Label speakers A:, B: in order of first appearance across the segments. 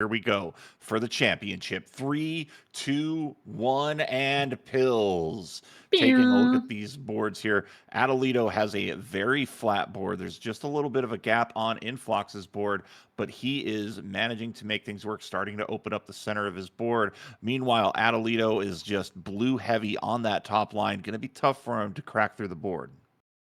A: Here we go for the championship. Three, two, one, and pills. Taking a look
B: Pew.
A: at these boards here, Adelito has a very flat board. There's just a little bit of a gap on Influx's board, but he is managing to make things work, starting to open up the center of his board. Meanwhile, Adelito is just blue heavy on that top line. Going to be tough for him to crack through the board.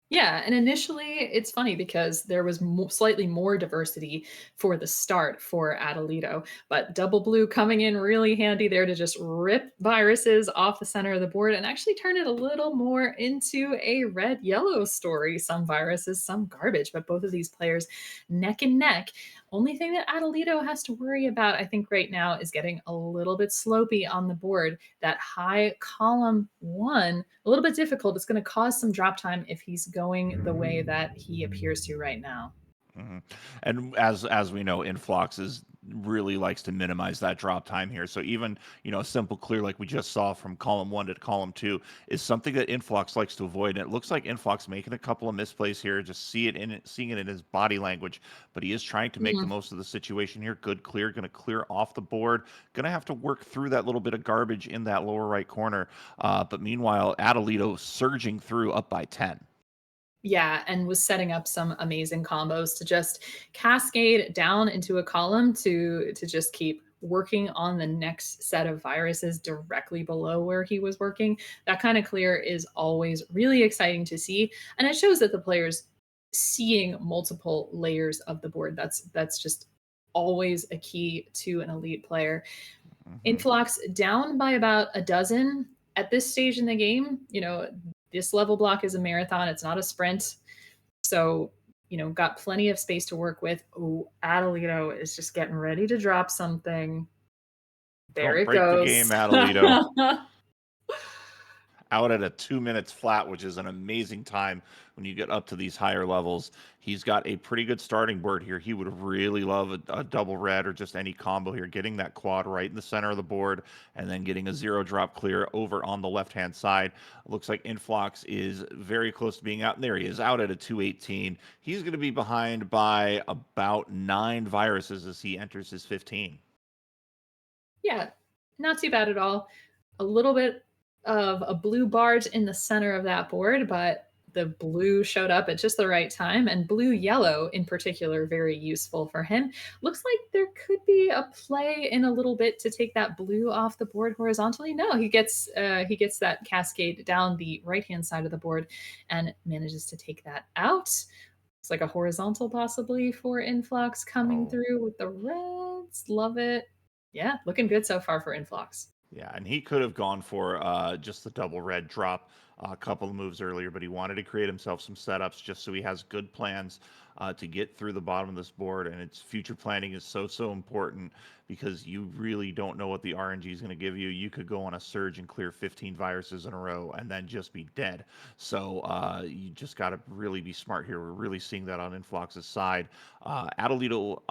B: Yeah, and initially, it's funny because there was slightly more diversity for the start for Adelito, but double blue coming in really handy there to just rip viruses off the center of the board and actually turn it a little more into a red-yellow story. Some viruses, some garbage, but both of these players neck and neck. Only thing that Adelito has to worry about, I think, right now is getting a little bit slopey on the board. That high column one, a little bit difficult. It's going to cause some drop time if he's going the way that he appears to right now.
A: Mhm. And as we know, Influx is really likes to minimize that drop time here. So even a simple clear like we just saw from column one to column two is something that Influx likes to avoid. And it looks like Influx making a couple of misplays here. Just seeing it in his body language. But he is trying to make the
B: Mm.
A: most of the situation here. Good clear, going to clear off the board. Going to have to work through that little bit of garbage in that lower right corner. But meanwhile, Adelito surging through up by 10.
B: Yeah, and was setting up some amazing combos to just cascade down into a column to just keep working on the next set of viruses directly below where he was working. That kind of clear is always really exciting to see, and it shows that the players seeing multiple layers of the board. That's just always a key to an elite player.
A: Mhm.
B: Influx down by about a dozen at this stage in the game. This level block is a marathon, it's not a sprint. So, got plenty of space to work with. Oh, Adelito is just getting ready to drop something. There
A: Don't
B: it
A: break the
B: goes.
A: game, Adelito. Out at a 2 minutes flat, which is an amazing time when you get up to these higher levels. He's got a pretty good starting board here. He would really love a double red or just any combo here, getting that quad right in the center of the board and then getting a zero drop clear over on the left hand side. Looks like Influx is very close to being out. And there he is, out at a 218. He's going to be behind by about 9 viruses as he enters his 15.
B: Yeah, not too bad at all. A little bit of a blue barge in the center of that board, but the blue showed up at just the right time, and blue yellow in particular, very useful for him. Looks like there could be a play in a little bit to take that blue off the board horizontally. No, he gets that cascade down the right hand side of the board and manages to take that out. It's like a horizontal possibly for Influx coming
A: Oh,
B: through with the reds. Love it. Yeah, looking good so far for Influx.
A: yeah, and he could have gone for just the double red drop a couple of moves earlier, but he wanted to create himself some setups just so he has good plans to get through the bottom of this board. And its future planning is so important because you really don't know what the RNG is going to give you. You could go on a surge and clear 15 viruses in a row and then just be dead. So you just got to really be smart here. We're really seeing that on Influx's side. Adelito,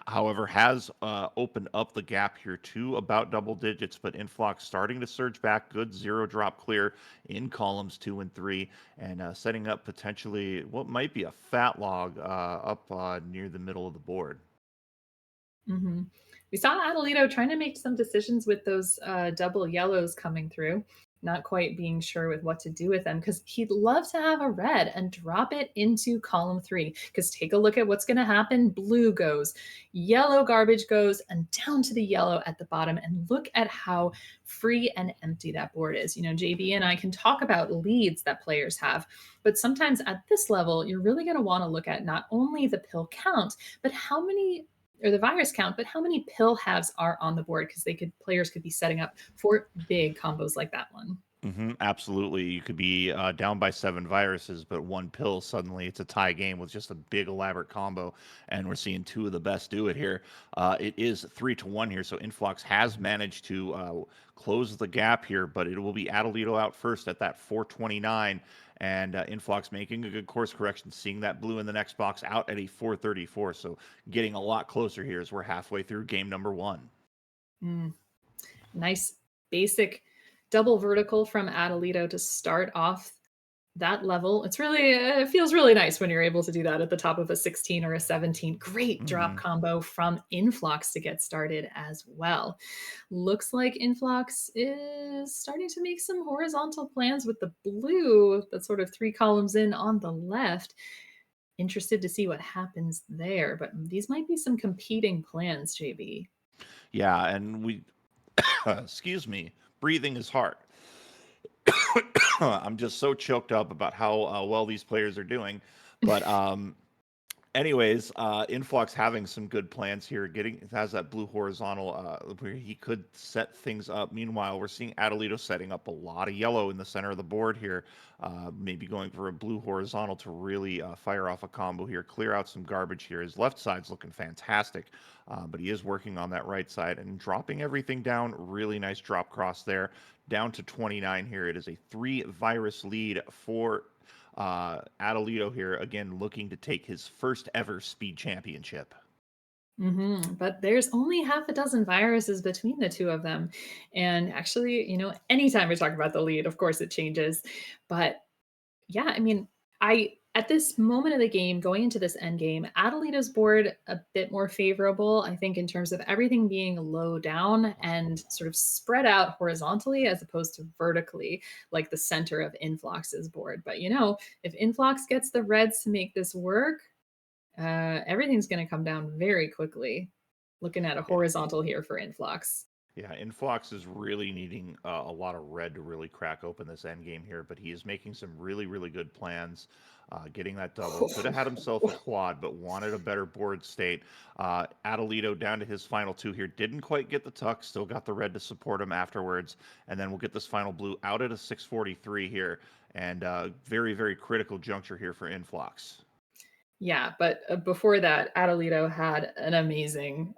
A: however, has opened up the gap here to about double digits, but Influx starting to surge back. Good zero drop clear in columns 2 and 3, and setting up potentially what might be a fat log up near the middle of the board.
B: Mhm. We saw Adelito trying to make some decisions with those double yellows coming through, not quite being sure with what to do with them because he'd love to have a red and drop it into column three. Because take a look at what's going to happen. Blue goes, yellow garbage goes, and down to the yellow at the bottom. And look at how free and empty that board is. JB and I can talk about leads that players have, but sometimes at this level, you're really going to want to look at not only the pill count, but how many or the virus count, but how many pill halves are on the board because players could be setting up for big combos like that one.
A: Absolutely. You could be down by 7 viruses, but one pill, suddenly it's a tie game with just a big elaborate combo. And we're seeing two of the best do it here. It is 3-1 here. So Influx has managed to close the gap here, but it will be Adelito out first at that 429. And Influx making a good course correction, seeing that blue in the next box out at a 434. So getting a lot closer here as we're halfway through game number 1.
B: Mm, nice basic double vertical from Adelito to start off that level, it's really it feels really nice when you're able to do that at the top of a 16 or a 17. Great drop
A: Hmm.
B: combo from Influx to get started as well. Looks like Influx is starting to make some horizontal plans with the blue, that's sort of 3 columns in on the left. Interested to see what happens there, but these might be some competing plans, JB.
A: Yeah, and we, excuse me, breathing is hard. I'm just so choked up about how well these players are doing. But anyways, Influx having some good plans here. Getting has that blue horizontal where he could set things up. Meanwhile, we're seeing Adelito setting up a lot of yellow in the center of the board here. Maybe going for a blue horizontal to really fire off a combo here, clear out some garbage here. His left side's looking fantastic, but he is working on that right side and dropping everything down. Really nice drop cross there, down to 29 here. It is a 3 virus lead for Adelito here, again, looking to take his first ever speed championship.
B: But there's only half a dozen viruses between the two of them. And actually, anytime we talk about the lead, of course it changes. But yeah, I mean, I at this moment of the game, going into this end game, Adelita's board a bit more favorable, I think, in terms of everything being low down and sort of spread out horizontally as opposed to vertically, like the center of Influx's board. But if Influx gets the reds to make this work, everything's going to come down very quickly. Looking at a horizontal here for Influx.
A: Yeah, Influx is really needing a lot of red to really crack open this end game here, but he is making some really, really good plans. Getting that double. Could have had himself a quad, but wanted a better board state. Adelito down to his final 2 here. Didn't quite get the tuck, still got the red to support him afterwards. And then we'll get this final blue out at a 643 here. And very, very critical juncture here for Influx.
B: Yeah, but before that, Adelito had an amazing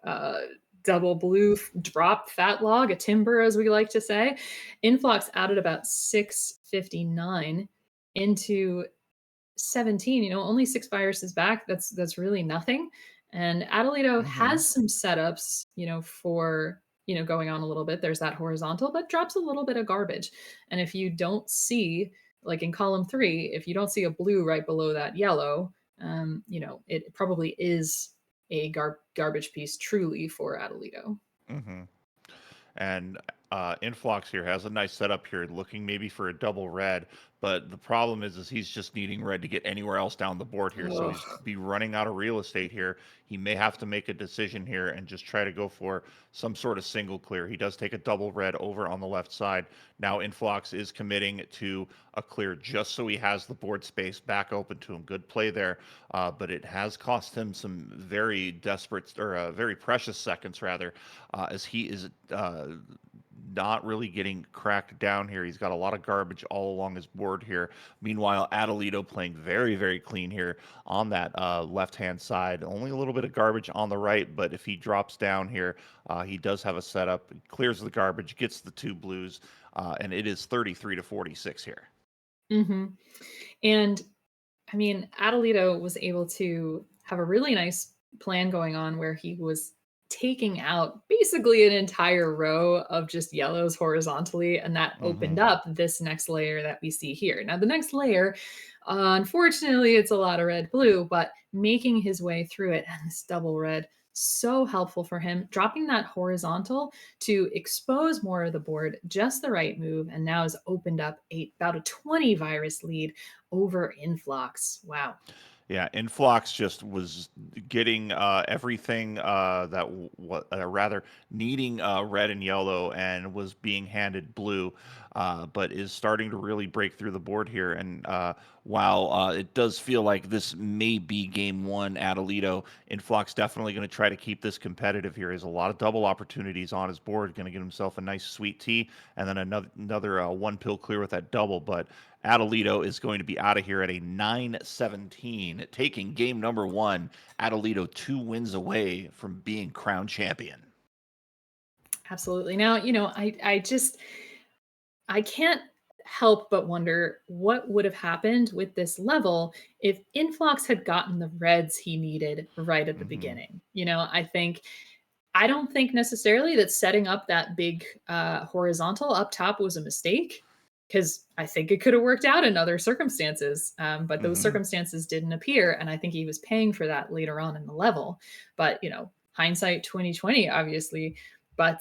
B: double blue drop fat log, a timber, as we like to say. Influx added about 659 into 17. Only 6 viruses back. That's really nothing. And Adelito
A: Mm-hmm.
B: has some setups, for going on a little bit. There's that horizontal, but drops a little bit of garbage. And if you don't see, like in column 3, if you don't see a blue right below that yellow, it probably is a garbage piece truly for Adelito.
A: Mm-hmm. And Influx here has a nice setup here, looking maybe for a double red. But the problem is he's just needing red to get anywhere else down the board here. So he's
B: Ugh.
A: be running out of real estate here. He may have to make a decision here and just try to go for some sort of single clear. He does take a double red over on the left side. Now Influx is committing to a clear just so he has the board space back open to him. Good play there. But it has cost him some very desperate or very precious seconds rather, as he is not really getting cracked down here. He's got a lot of garbage all along his board here. Meanwhile, Adelito playing very, very clean here on that left-hand side. Only a little bit of garbage on the right, but if he drops down here, he does have a setup, clears the garbage, gets the 2 blues, and it is 33 to 46 here.
B: hmm And I mean, Adelito was able to have a really nice plan going on where he was taking out basically an entire row of just yellows horizontally, and that
A: Hmm.
B: opened up this next layer that we see here. Now, the next layer, unfortunately, it's a lot of red blue, but making his way through it and this double red. So helpful for him, dropping that horizontal to expose more of the board, just the right move, and now has opened up about a 20 virus lead over Influx. Wow.
A: Yeah, Influx just was getting everything that rather needing red and yellow and was being handed blue, but is starting to really break through the board here. And while it does feel like this may be game one, Adelito, Influx definitely going to try to keep this competitive here. He has a lot of double opportunities on his board, going to get himself a nice sweet tea, and then another one pill clear with that double. But Adelito is going to be out of here at a 9-17, taking game number 1. Adelito 2 wins away from being crowned champion.
B: Absolutely. Now, I can't help but wonder what would have happened with this level if Influx had gotten the reds he needed right at the
A: Hmm.
B: beginning. I don't think necessarily that setting up that big horizontal up top was a mistake. because I think it could have worked out in other circumstances. But those
A: Hmm.
B: circumstances didn't appear. And I think he was paying for that later on in the level. But, hindsight 2020, obviously. But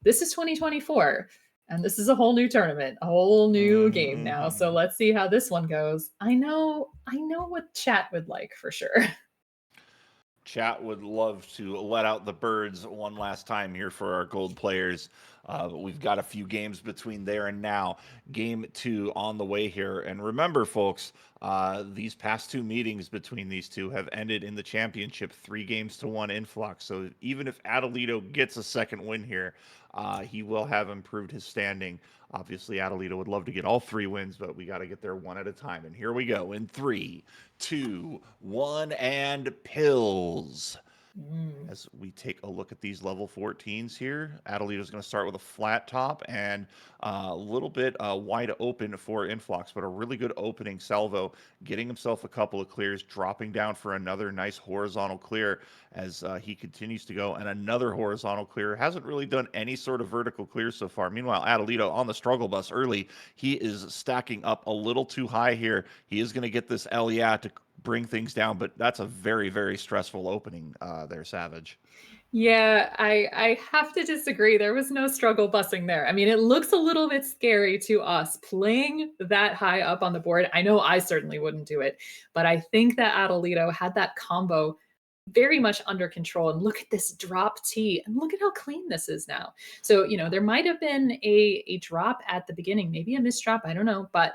B: this is 2024. And this is a whole new tournament, a whole new game now. So
A: Hmm.
B: let's see how this one goes. I know what chat would like for sure.
A: Chat would love to let out the birds one last time here for our gold players. But we've got a few games between there and now. Game two on the way here. And remember, folks, these past two meetings between these two have ended in the championship 3-1 influx. So even if Adelito gets a second win here, he will have improved his standing. Obviously, Adelito would love to get all 3 wins, but we got to get there one at a time. And here we go in 3, 2, 1, and pills.
B: Mm.
A: As we take a look at these level 14s here, Adelito's going to start with a flat top and a little bit wide open for Influx, but a really good opening salvo, getting himself a couple of clears, dropping down for another nice horizontal clear as he continues to go, and another horizontal clear. Hasn't really done any sort of vertical clears so far. Meanwhile, Adelito on the struggle bus early, he is stacking up a little too high here. He is going to get this Elia to bring things down, but that's a very, very stressful opening there, Savage.
B: Yeah, I have to disagree. There was no struggle busing there. I mean, it looks a little bit scary to us playing that high up on the board. I know I certainly wouldn't do it, but I think that Adelito had that combo very much under control. And look at this drop T, and look at how clean this is now. So, there might have been a drop at the beginning, maybe a misdrop, I don't know, but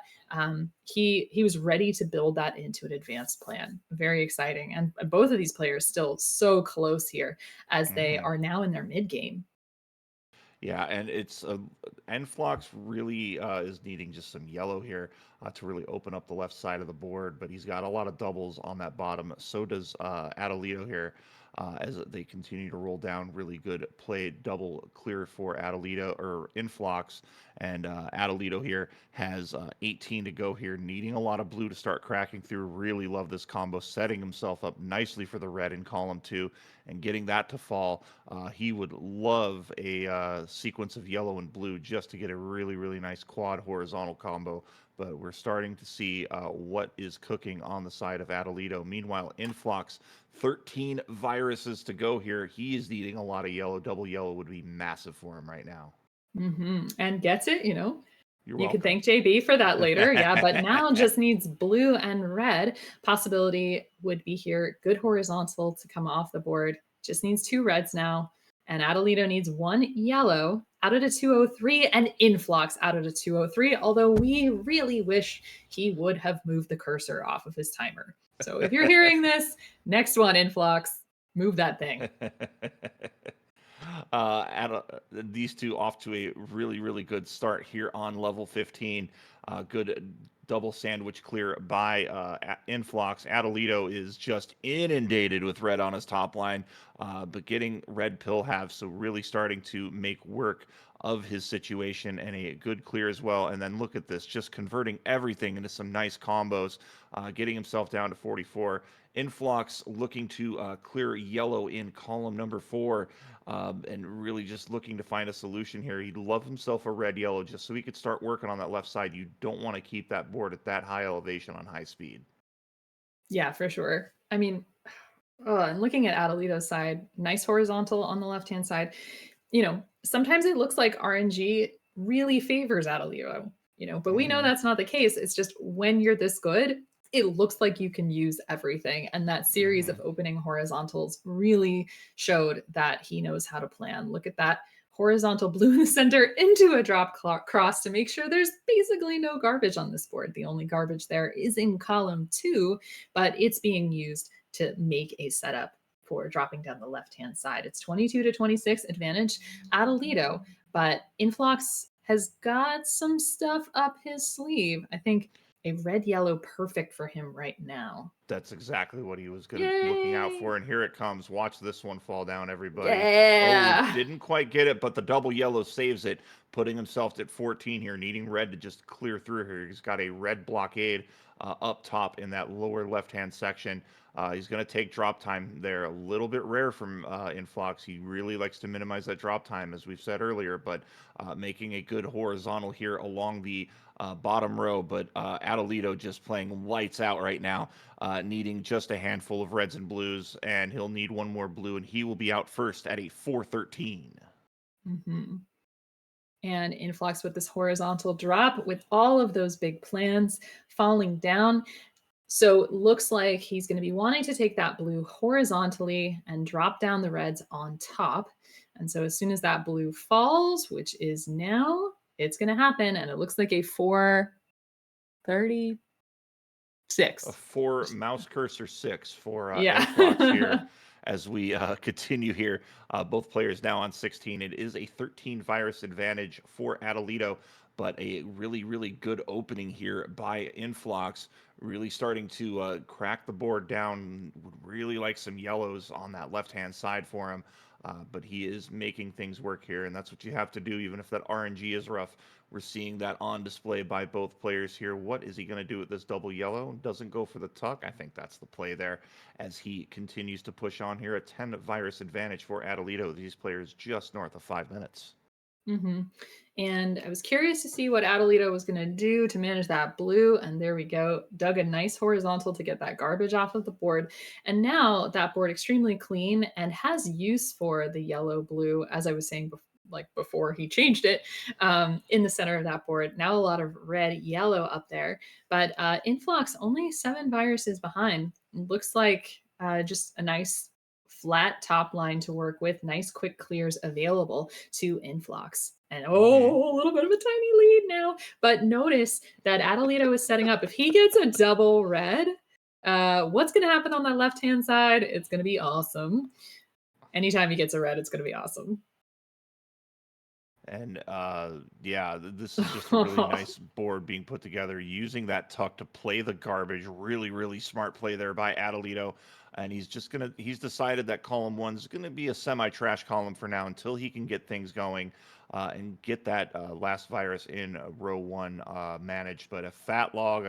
B: he was ready to build that into an advanced plan. Very exciting. And both of these players still so close here as they
A: Hmm.
B: are now in their mid game.
A: Yeah, and it's Enflox really is needing just some yellow here to really open up the left side of the board, but he's got a lot of doubles on that bottom. So does Adelito here as they continue to roll down. Really good play, double clear for Adelito or Inflox, and Adelito here has 18 to go here, needing a lot of blue to start cracking through. Really love this combo, setting himself up nicely for the red in column two and getting that to fall. He would love a sequence of yellow and blue just to get a really, really nice quad horizontal combo. But we're starting to see what is cooking on the side of Adelito. Meanwhile, Influx, 13 viruses to go here. He is needing a lot of yellow. Double yellow would be massive for him right now.
B: And gets it,
A: You're
B: you could
A: welcome.
B: thank JB for that later. Yeah, but now just needs blue and red. Possibility would be here. Good horizontal to come off the board. Just needs 2 reds now. And Adelito needs 1 yellow out of the 203 and Influx out of the 203. Although we really wish he would have moved the cursor off of his timer. So if you're hearing this, next one, Influx, move that thing.
A: These two off to a really, really good start here on level 15. Good double sandwich clear by Influx. Adelito is just inundated with red on his top line, but getting red pill halves, so really starting to make work of his situation and a good clear as well. And then look at this, just converting everything into some nice combos, getting himself down to 44. Influx looking to clear yellow in column number 4 and really just looking to find a solution here. He'd love himself a red yellow just so he could start working on that left side. You don't want to keep that board at that high elevation on high speed.
B: Yeah, for sure. I mean, and looking at Adelito's side, nice horizontal on the left hand side. Sometimes it looks like RNG really favors Adelito, but we know
A: Hmm.
B: that's not the case. It's just when you're this good, it looks like you can use everything. And that series
A: Hmm.
B: of opening horizontals really showed that he knows how to plan. Look at that horizontal blue in the center into a drop cross to make sure there's basically no garbage on this board. The only garbage there is in column 2, but it's being used to make a setup for dropping down the left hand side. It's 22 to 26 advantage Adelito, but Influx has got some stuff up his sleeve. I think a red yellow perfect for him right now.
A: That's exactly what he was looking out
B: Yay!
A: for. And here it comes. Watch this one fall down, everybody. Oh,
B: Yeah.
A: didn't quite get it, but the double yellow saves it, putting himself at 14 here, needing red to just clear through here. He's got a red blockade up top in that lower left hand section. He's going to take drop time there. A little bit rare from Influx. He really likes to minimize that drop time, as we've said earlier, but making a good horizontal here along the bottom row. But Adelito just playing lights out right now, needing just a handful of reds and blues, and he'll need one more blue, and he will be out first at a 413.
B: Hmm. And Influx with this horizontal drop with all of those big plans falling down. So it looks like he's going to be wanting to take that blue horizontally and drop down the reds on top. And so as soon as that blue falls, which is now, it's going to happen. And it looks like a 436.
A: A 4 mouse cursor 6 for
B: Yeah.
A: Influx here as we continue here. Both players now on 16. It is a 13 virus advantage for Adelito, but a really, really good opening here by Influx. Really starting to crack the board down. Would really like some yellows on that left-hand side for him. But he is making things work here, and that's what you have to do, even if that RNG is rough. We're seeing that on display by both players here. What is he going to do with this double yellow? Doesn't go for the tuck. I think that's the play there as he continues to push on here. A 10 virus advantage for Adelito. These players just north of 5 minutes.
B: Hmm. And I was curious to see what Adelito was going to do to manage that blue. And there we go. Dug a nice horizontal to get that garbage off of the board. And now that board extremely clean and has use for the yellow blue, as I was saying like before he changed it, in the center of that board. Now a lot of red, yellow up there. But Influx only 7 viruses behind. Looks like just a nice flat top line to work with, nice quick clears available to Influx. And a little bit of a tiny lead now. But notice that Adelito is setting up. If he gets a double red, what's going to happen on that left hand side? It's going to be awesome. Anytime he gets a red, it's going to be awesome.
A: And yeah, this is just a really nice board being put together using that tuck to play the garbage. Really, really smart play there by Adelito. And he's decided that column one's gonna be a semi-trash column for now until he can get things going and get that last virus in row one managed. But a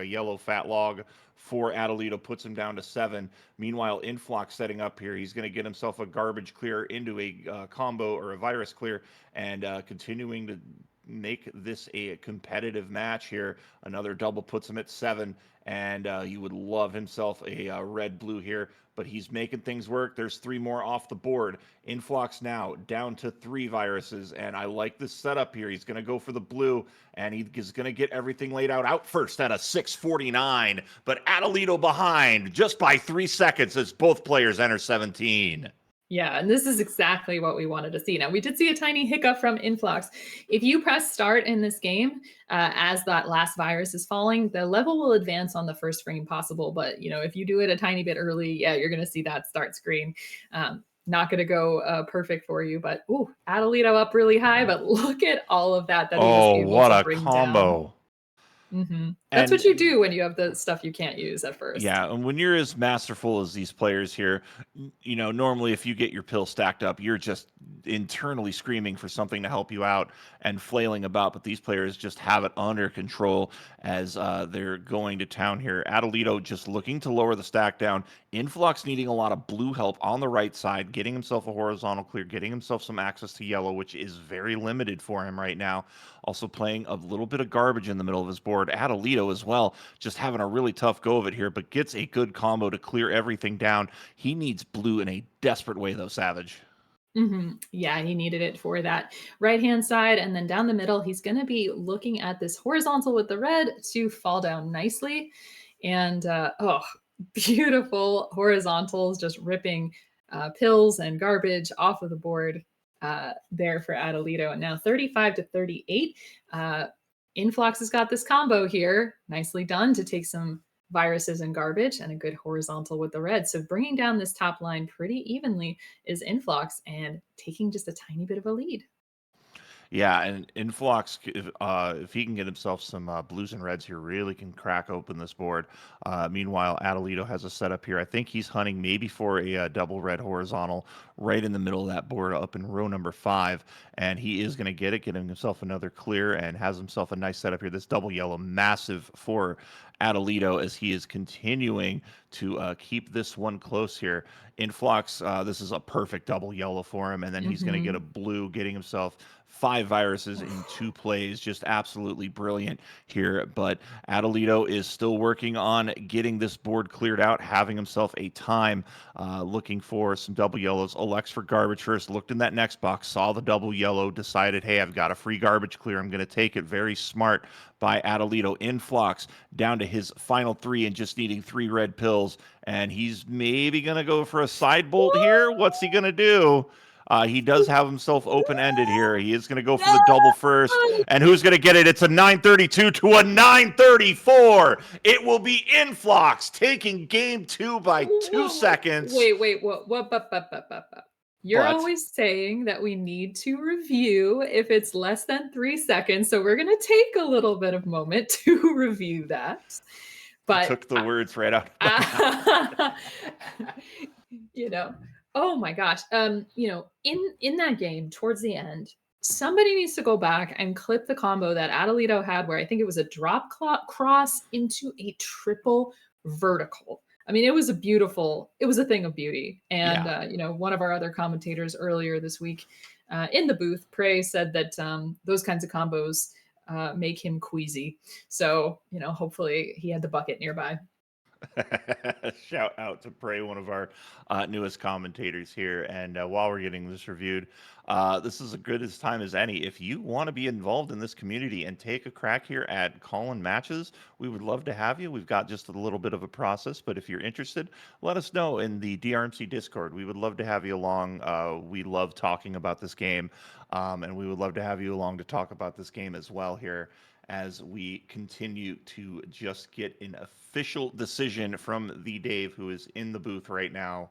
A: yellow fat log for Adelito puts him down to 7. Meanwhile, Influx setting up here. He's going to get himself a garbage clear into a combo or a virus clear and continuing to make this a competitive match here. Another double puts him at 7, and he would love himself a red-blue here, but he's making things work. There's 3 more off the board. Influx now down to 3 viruses, and I like this setup here. He's going to go for the blue, and he's going to get everything laid out first at a 6:49, but Adelito behind just by 3 seconds as both players enter 17.
B: Yeah, and this is exactly what we wanted to see. Now, we did see a tiny hiccup from Influx. If you press start in this game, as that last virus is falling, the level will advance on the first frame possible. But, if you do it a tiny bit early, yeah, you're going to see that start screen. Not going to go perfect for you, but Adelito up really high. But look at all of that he was
A: Oh,
B: able
A: what
B: to
A: a
B: bring down.
A: combo.
B: That's what
A: And
B: you do when you have the stuff you can't use at first.
A: yeah, and when you're as masterful as these players here, normally if you get your pill stacked up, you're just internally screaming for something to help you out and flailing about. But these players just have it under control as they're going to town here. Adelito just looking to lower the stack down. Influx needing a lot of blue help on the right side, getting himself a horizontal clear, getting himself some access to yellow, which is very limited for him right now. Also playing a little bit of garbage in the middle of his board. Adelito as well, just having a really tough go of it here, but gets a good combo to clear everything down. He needs blue in a desperate way, though, Savage.
B: Yeah, he needed it for that right hand side. And then down the middle, he's going to be looking at this horizontal with the red to fall down nicely. And beautiful horizontals, just ripping pills and garbage off of the board there for Adelito. And now 35 to 38. Influx has got this combo here. Nicely done to take some viruses and garbage and a good horizontal with the red. So bringing down this top line pretty evenly is Influx and taking just a tiny bit of a lead.
A: Yeah, and Influx, if he can get himself some blues and reds here, really can crack open this board. Meanwhile, Adelito has a setup here. I think he's hunting maybe for a double red horizontal right in the middle of that board up in row number 5, and he is going to get it, getting himself another clear, and has himself a nice setup here. This double yellow, massive for Adelito as he is continuing to keep this one close here. Influx, this is a perfect double yellow for him, and then he's going to get a
B: Mhm.
A: blue, getting himself 5 viruses in 2 plays. Just absolutely brilliant here. But Adelito is still working on getting this board cleared out, having himself a time, looking for some double yellows. Alex for garbage first, looked in that next box, saw the double yellow, decided, hey, I've got a free garbage clear. I'm going to take it. Very smart by Adelito. Influx down to his final 3 and just needing 3 red pills. And he's maybe going to go for a side bolt here. What's he going to do? He does have himself open-ended here. He is going to go for the double first. And who's going to get it? It's a 932 to a 934. It will be Influx taking game 2 by 2 seconds.
B: Wait, what? You're
A: But
B: always saying that we need to review if it's less than 3 seconds, so we're gonna take a little bit of moment to review that.
A: you
B: But
A: took the words right out of my mouth.
B: I you know, oh my gosh, in that game, towards the end, somebody needs to go back and clip the combo that Adelito had where I think it was a drop cross into a triple vertical. I mean, it was a thing of beauty. And,
A: Yeah.
B: one of our other commentators earlier this week in the booth, Prey, said that those kinds of combos make him queasy. So, hopefully he had the bucket nearby.
A: Shout out to Prey, one of our newest commentators here. And while we're getting this reviewed, this is as good as time as any. If you want to be involved in this community and take a crack here at calling matches, we would love to have you. We've got just a little bit of a process, but if you're interested, let us know in the DrMC Discord. We would love to have you along. We love talking about this game, and we would love to have you along to talk about this game as well here as we continue to just get an official decision from the Dave, who is in the booth right now.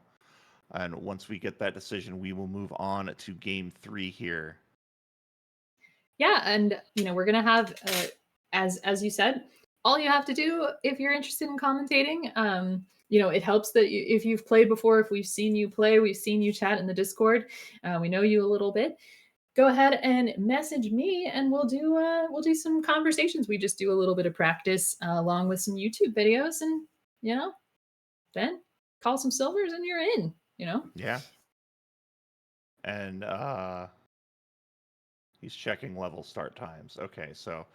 A: And once we get that decision, we will move on to game 3 here.
B: Yeah, and we're gonna have, as you said, all you have to do if you're interested in commentating. It helps that if you've played before, if we've seen you play, we've seen you chat in the Discord, we know you a little bit. Go ahead and message me, and we'll do some conversations. We just do a little bit of practice along with some YouTube videos, and then call some silvers, and you're in.
A: Yeah. And he's checking level start times. Okay, so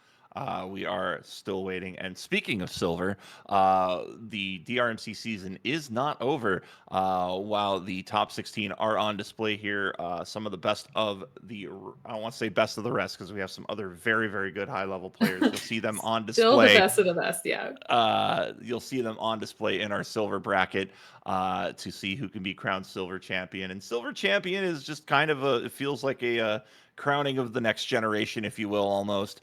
A: we are still waiting. And speaking of silver, the DRMC season is not over. While the top 16 are on display here, some of the best of the, I don't want to say best of the rest because we have some other very, very good high level players. You'll see them on
B: Still the
A: display.
B: best of the best, yeah.
A: You'll see them on display in our silver bracket to see who can be crowned silver champion. And silver champion is just kind of it feels like a crowning of the next generation, if you will, almost,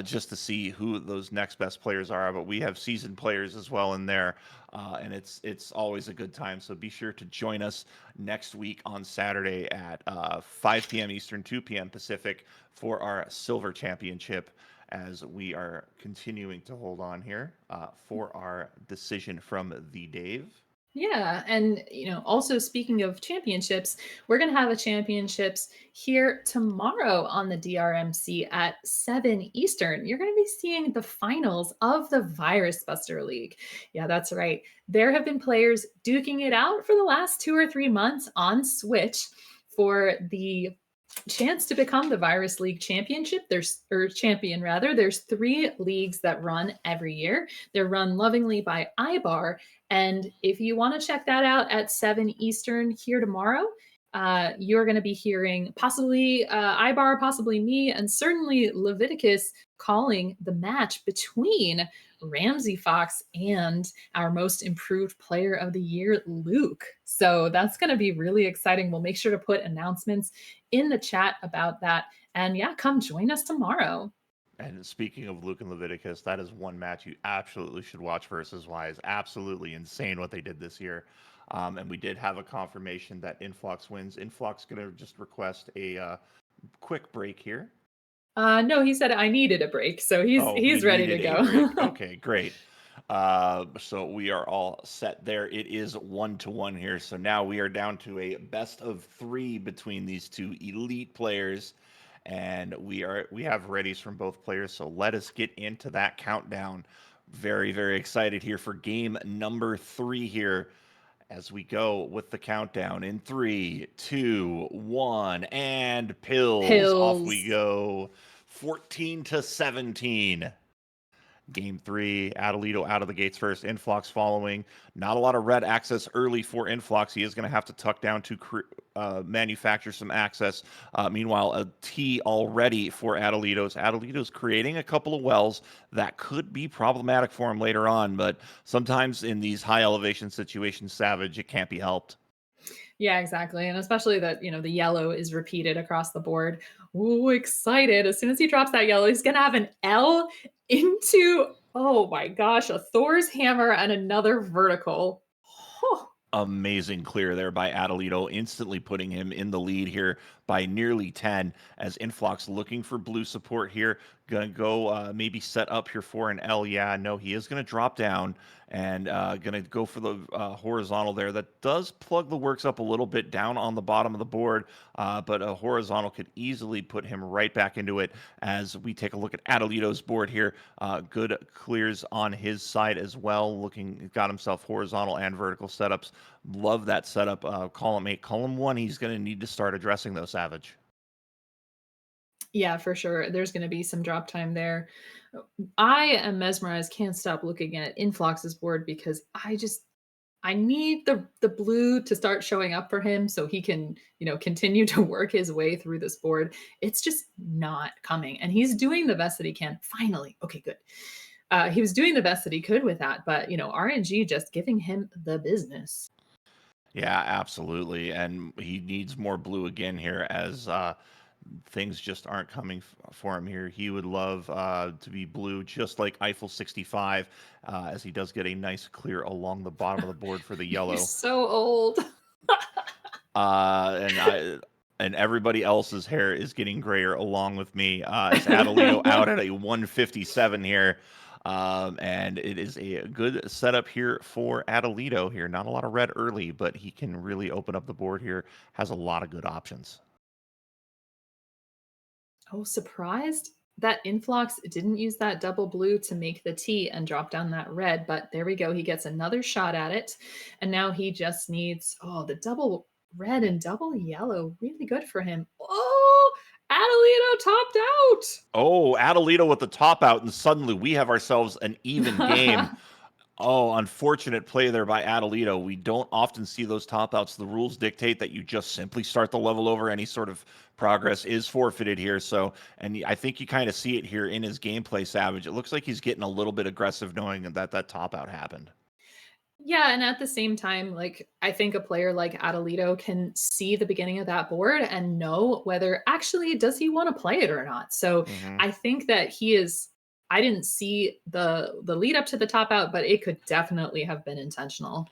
A: just to see who those next best players are. But we have seasoned players as well in there, and it's always a good time. So be sure to join us next week on Saturday at 5 p.m. Eastern, 2 p.m. Pacific for our silver championship as we are continuing to hold on here for our decision from the Dave.
B: Yeah, and also speaking of championships, we're gonna have a championships here tomorrow on the DRMC at 7 Eastern. You're gonna be seeing the finals of the Virus Buster League. Yeah, that's right. There have been players duking it out for the last 2 or 3 months on Switch for the chance to become the Virus League championship. Champion rather. There's 3 leagues that run every year. They're run lovingly by iBar. And if you want to check that out at 7 Eastern here tomorrow, you're going to be hearing possibly Ibar, possibly me, and certainly Leviticus calling the match between Ramsey Fox and our most improved player of the year, Luke. So that's going to be really exciting. We'll make sure to put announcements in the chat about that. And yeah, come join us tomorrow.
A: And speaking of Luke and Leviticus, that is one match you absolutely should watch versus wise. Absolutely insane what they did this year. And we did have a confirmation that Influx wins. Influx going to just request a quick break here.
B: No, he said I needed a break, so he's ready to go.
A: Okay, great. So we are all set there. It is 1-1 here. So now we are down to a best of 3 between these two elite players. And we have readies from both players. So let us get into that countdown Very, very excited here for game number 3 here as we go with the countdown in 3, 2, 1, and pills. Off we
B: Pills.
A: go. 14-17. Game 3, Adelito out of the gates first, Influx following. Not a lot of red access early for Influx. He is going to have to tuck down to manufacture some access. Meanwhile, a T already for Adelito's. Adelito's creating a couple of wells that could be problematic for him later on, but sometimes in these high elevation situations, Savage, it can't be helped.
B: Yeah, exactly. And especially that, the yellow is repeated across the board. Ooh, excited. As soon as he drops that yellow, he's going to have an L into, oh my gosh, a Thor's hammer and another vertical. Oh,
A: Amazing clear there by Adelito, instantly putting him in the lead here by nearly 10 as Influx looking for blue support here. Gonna go maybe set up here for an L. Yeah, no, he is gonna drop down and gonna go for the horizontal there. That does plug the works up a little bit down on the bottom of the board, but a horizontal could easily put him right back into it as we take a look at Adelito's board here. Good clears on his side as well. Looking, got himself horizontal and vertical setups. Love that setup. Column 8, column 1, he's going to need to start addressing those, Savage.
B: yeah, for sure. There's going to be some drop time there. I am mesmerized, can't stop looking at Influx's board because I need the blue to start showing up for him so he can, continue to work his way through this board. It's just not coming. And he's doing the best that he can. Finally. Okay, good. He was doing the best that he could with that, but RNG just giving him the business.
A: Yeah, absolutely. And he needs more blue again here as things just aren't coming for him here. He would love to be blue, just like Eiffel 65, as he does get a nice clear along the bottom of the board for the
B: You're
A: yellow.
B: so old.
A: Uh, and I. And everybody else's hair is getting grayer along with me. As Adelito out at a 157 here. And it is a good setup here for Adelito here. Not a lot of red early, but he can really open up the board here. Has a lot of good options.
B: Oh, surprised that Influx didn't use that double blue to make the T and drop down that red, but there we go. He gets another shot at it. And now he just needs, the double red and double yellow. Really good for him. Oh, Adelito
A: Oh, Adelito with the top out, and suddenly we have ourselves an even
B: topped
A: game.
B: out.
A: Oh, unfortunate play there by Adelito. We don't often see those top outs. The rules dictate that you just simply start the level over. Any sort of progress is forfeited here. So, and I think you kind of see it here in his gameplay, Savage. It looks like he's getting a little bit aggressive knowing that that top out happened.
B: Yeah, and at the same time, like I think a player like Adelito can see the beginning of that board and know whether actually does he want to play it or not. So
A: Hmm.
B: I think that he is. I didn't see the lead up to the top out, but it could definitely have been intentional.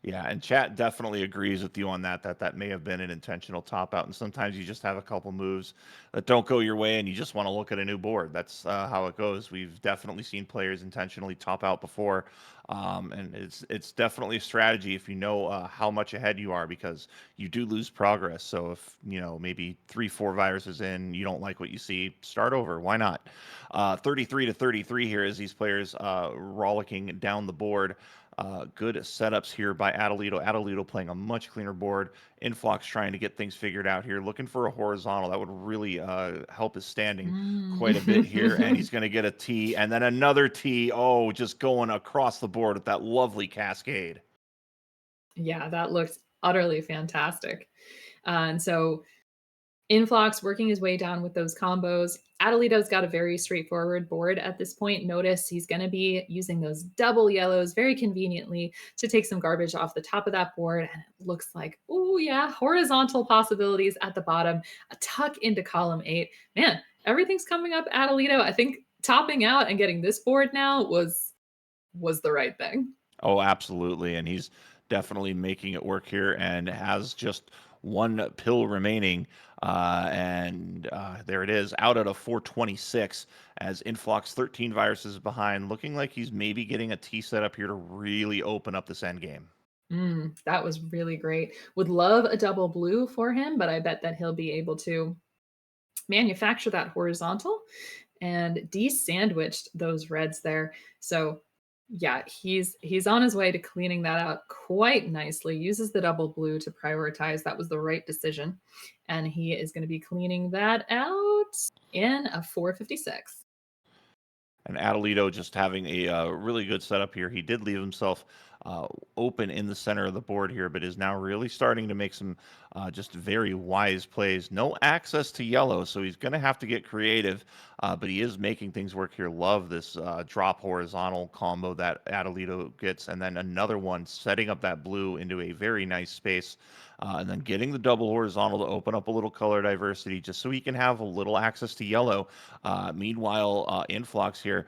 A: Yeah, and chat definitely agrees with you on that. That may have been an intentional top out, and sometimes you just have a couple moves that don't go your way, and you just want to look at a new board. That's how it goes. We've definitely seen players intentionally top out before, and it's definitely a strategy if you know how much ahead you are, because you do lose progress. So if maybe 3, 4 viruses in, you don't like what you see, start over. Why not? 33-33 here as these players rollicking down the board. Good setups here by Adelito. Adelito playing a much cleaner board. Influx trying to get things figured out here, looking for a horizontal that would really help his standing quite a bit here. And
B: Mm.
A: he's going to get a T and then another T. Oh, just going across the board with that lovely cascade.
B: Yeah, that looks utterly fantastic. And so Influx working his way down with those combos. Adelito's got a very straightforward board at this point. Notice he's going to be using those double yellows very conveniently to take some garbage off the top of that board. And it looks like, oh, yeah, horizontal possibilities at the bottom, a tuck into column 8. Man, everything's coming up Adelito. I think topping out and getting this board now was the right thing.
A: Oh, absolutely. And he's definitely making it work here and has just one pill remaining. And there it is, out at a 426 as Influx 13 viruses behind, looking like he's maybe getting a T set up here to really open up this end game.
B: That was really great. Would love a double blue for him, but I bet that he'll be able to manufacture that horizontal and de-sandwiched those reds there. So Yeah, he's on his way to cleaning that out quite nicely. Uses the double blue to prioritize. That was the right decision. And he is going to be cleaning that out in a 456.
A: And Adelito just having a really good setup here. He did leave himself open in the center of the board here, but is now really starting to make some just very wise plays. No access to yellow, so he's going to have to get creative, but he is making things work here. Love this drop horizontal combo that Adelito gets, and then another one setting up that blue into a very nice space. And then getting the double horizontal to open up a little color diversity just so he can have a little access to yellow. Meanwhile, Influx here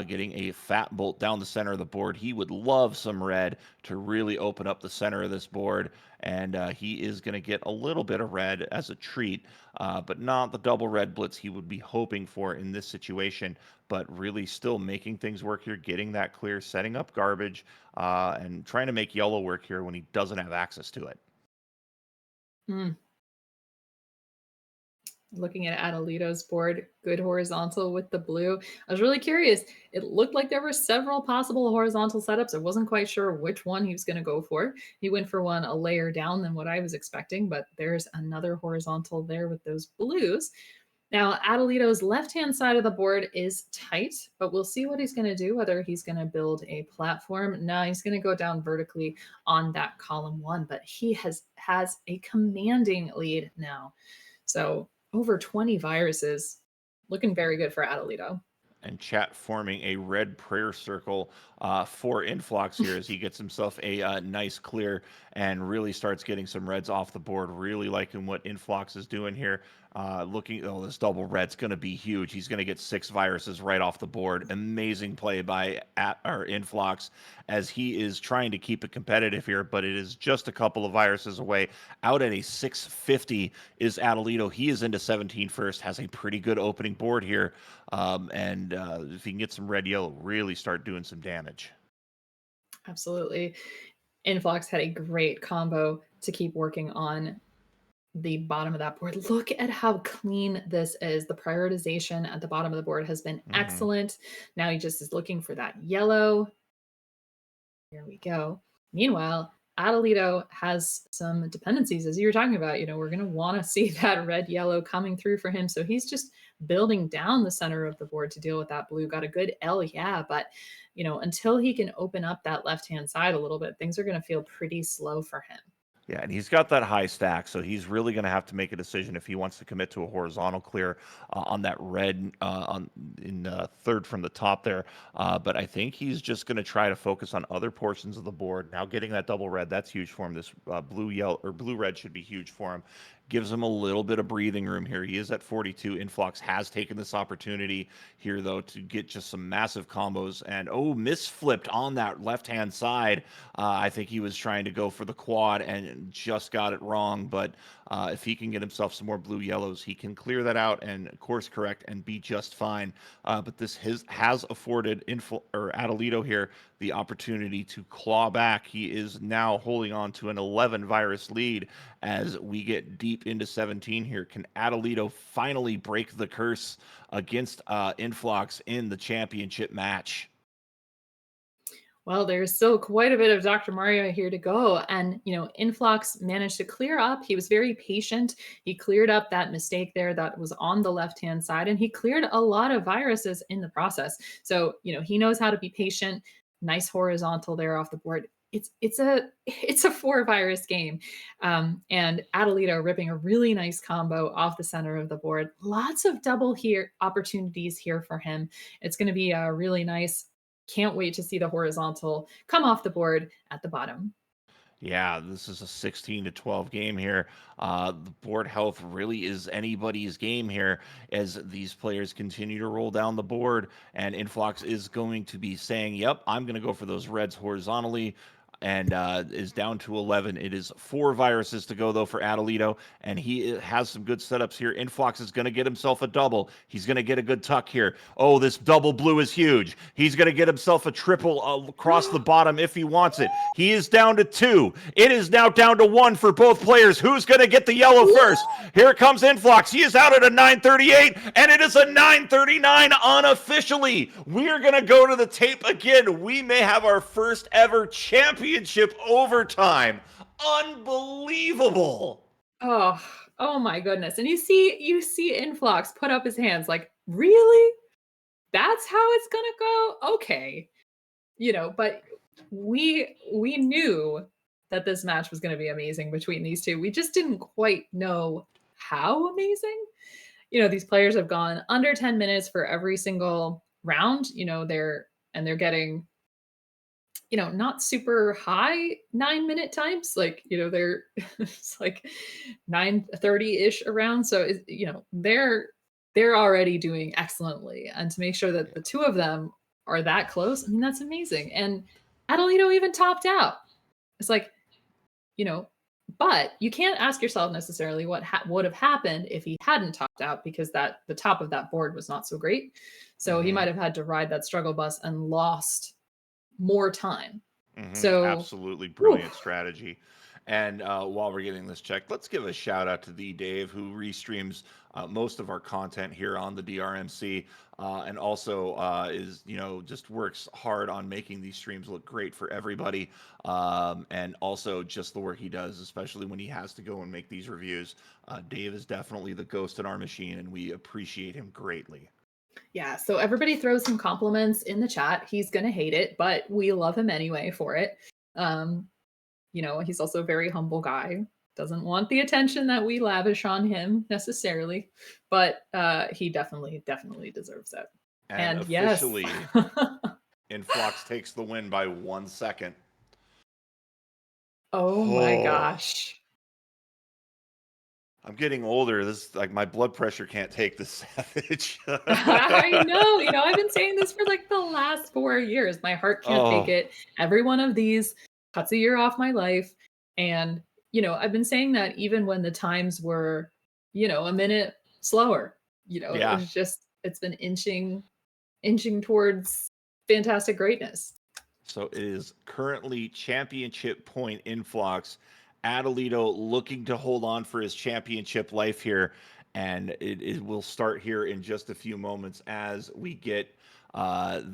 A: getting a fat bolt down the center of the board. He would love some red to really open up the center of this board, and he is going to get a little bit of red as a treat, but not the double red blitz he would be hoping for in this situation, but really still making things work here, getting that clear, setting up garbage, and trying to make yellow work here when he doesn't have access to it.
B: Hmm. Looking at Adelito's board, good horizontal with the blue. I was really curious. It looked like there were several possible horizontal setups. I wasn't quite sure which one he was going to go for. He went for one a layer down than what I was expecting, but there's another horizontal there with those blues. Now, Adelito's left-hand side of the board is tight, but we'll see what he's going to do, whether he's going to build a platform. No, he's going to go down vertically on that column one, but he has a commanding lead now. So over 20 viruses, looking very good for Adelito.
A: And chat forming a red prayer circle for Influx here as he gets himself a nice clear and really starts getting some reds off the board. Really liking what Influx is doing here. Looking, oh, this double red's going to be huge. He's going to get 6 viruses right off the board. Amazing play by Influx as he is trying to keep it competitive here, but it is just a couple of viruses away. Out at a 650 is Adelito. He is into 17 first, has a pretty good opening board here. And if he can get some red yellow, really start doing some damage.
B: Absolutely. Influx had a great combo to keep working on the bottom of that board. Look at how clean this is. The prioritization at the bottom of the board has been
A: Hmm.
B: excellent. Now he just is looking for that yellow. Here we go. Meanwhile, Adelito has some dependencies, as you were talking about. We're going to want to see that red yellow coming through for him. So he's just building down the center of the board to deal with that blue. Got a good L, yeah, but until he can open up that left hand side a little bit, things are going to feel pretty slow for him.
A: Yeah, and he's got that high stack, so he's really going to have to make a decision if he wants to commit to a horizontal clear on that red on in third from the top there. But I think he's just going to try to focus on other portions of the board. Now getting that double red, that's huge for him. This blue yellow or blue red should be huge for him. Gives him a little bit of breathing room here. He is at 42. Influx has taken this opportunity here though to get just some massive combos and misflipped on that left hand side. I think he was trying to go for the quad and just got it wrong. But if he can get himself some more blue yellows, he can clear that out and course correct and be just fine. But this has afforded Adelito here the opportunity to claw back. He is now holding on to an 11 virus lead as we get deep into 17 here. Can Adelito finally break the curse against Influx in the championship match?
B: Well, there's still quite a bit of Dr. Mario here to go. And, Influx managed to clear up. He was very patient. He cleared up that mistake there that was on the left hand side, and he cleared a lot of viruses in the process. So, he knows how to be patient. Nice horizontal there off the board. It's a 4 virus game, and Adelito ripping a really nice combo off the center of the board. Lots of double here opportunities here for him. It's going to be a really nice. Can't wait to see the horizontal come off the board at the bottom.
A: Yeah, this is a 16 to 12 game here. The board health really is anybody's game here as these players continue to roll down the board. And Influx is going to be saying, yep, I'm going to go for those reds horizontally. and is down to 11. It is 4 viruses to go, though, for Adelito, and he has some good setups here. Influx is going to get himself a double. He's going to get a good tuck here. Oh, this double blue is huge. He's going to get himself a triple across the bottom if he wants it. He is down to 2. It is now down to 1 for both players. Who's going to get the yellow first? Here comes Influx. He is out at a 938, and it is a 939 unofficially. We are going to go to the tape again. We may have our first ever championship overtime. Unbelievable.
B: Oh my goodness. And you see Influx put up his hands like, really? That's how it's gonna go? Okay. But we knew that this match was gonna be amazing between these two. We just didn't quite know how amazing. These players have gone under 10 minutes for every single round. They're getting not super high 9-minute times. They're it's like 9:30-ish around. So they're already doing excellently. And to make sure that the two of them are that close, I mean, that's amazing. And Adelito even topped out. It's like, but you can't ask yourself necessarily what would have happened if he hadn't topped out, because the top of that board was not so great. So he might have had to ride that struggle bus and lost more time. So
A: Absolutely brilliant strategy. And while we're getting this checked, let's give a shout out to the Dave, who restreams most of our content here on the DrMC, and also is just works hard on making these streams look great for everybody, and also just the work he does, especially when he has to go and make these reviews. Dave is definitely the ghost in our machine, and we appreciate him greatly.
B: Yeah, so everybody throws some compliments in the chat. He's gonna hate it, but we love him anyway for it. He's also a very humble guy. Doesn't want the attention that we lavish on him necessarily, but he definitely deserves it.
A: And officially,
B: yes.
A: Influx takes the win by 1 second.
B: Oh my gosh.
A: I'm getting older. This like my blood pressure can't take the savage.
B: I know. I've been saying this for like the last 4 years. My heart can't take it. Every one of these cuts a year off my life. And, I've been saying that even when the times were, a minute slower.
A: Yeah.
B: It's been inching towards fantastic greatness.
A: So it is currently championship point Influx. Adelito looking to hold on for his championship life here. And it will start here in just a few moments as we get